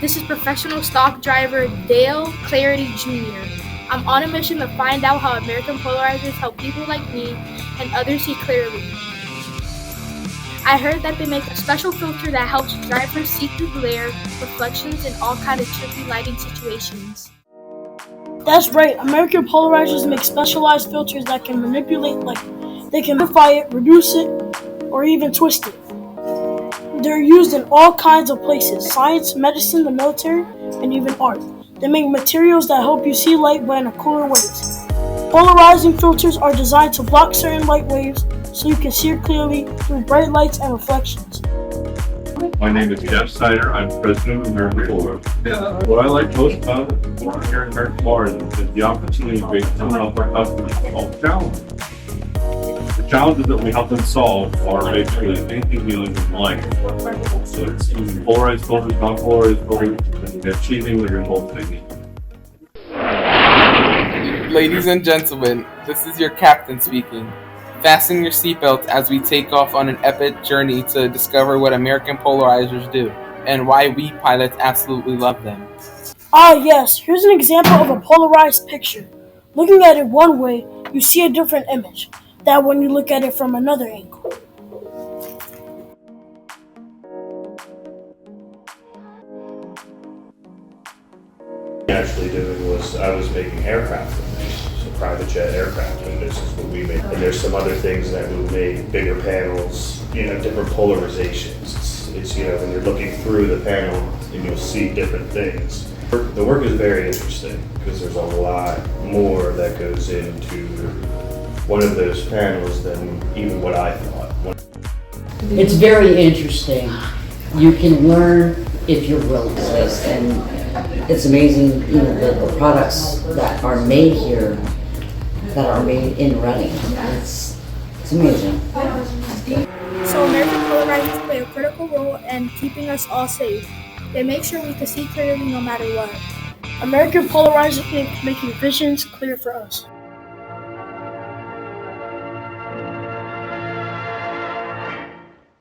This is professional stock driver Dale Clarity Jr. I'm on a mission to find out how American polarizers help people like me and others see clearly. I heard that they make a special filter that helps drivers see through glare, reflections, and all kinds of tricky lighting situations. That's right, American polarizers make specialized filters that can manipulate light. They can modify it, reduce it, or even twist it. They're used in all kinds of places: science, medicine, the military, and even art. They make materials that help you see light but in a cooler ways. Polarizing filters are designed to block certain light waves so you can see it clearly through bright lights and reflections. My name is Jeff Snyder. I'm president of American Polarizers. What I like most about it here in American Polarizers is the opportunity to help our customers solve challenges. The challenges that we help them solve are basically anything dealing with light. So it's using polarized filters, non-polarized filters, and achieving the results they need. Ladies and gentlemen, this is your captain speaking. Fasten your seatbelts as we take off on an epic journey to discover what American polarizers do and why we pilots absolutely love them. Ah yes, here's an example of a polarized picture. Looking at it one way, you see a different image than when you look at it from another angle. Actually doing was I was making aircraft windows, so private jet aircraft windows is what we make. And there's some other things that we make, bigger panels, different polarizations. It's when you're looking through the panel and you'll see different things. The work is very interesting because there's a lot more that goes into one of those panels than even what I thought. It's very interesting. You can learn if you're willing to this, and it's amazing, the products that are made here, that are made in Reading. It's amazing. So American polarizers play a critical role in keeping us all safe. They make sure we can see clearly no matter what. American polarizers make making visions clear for us.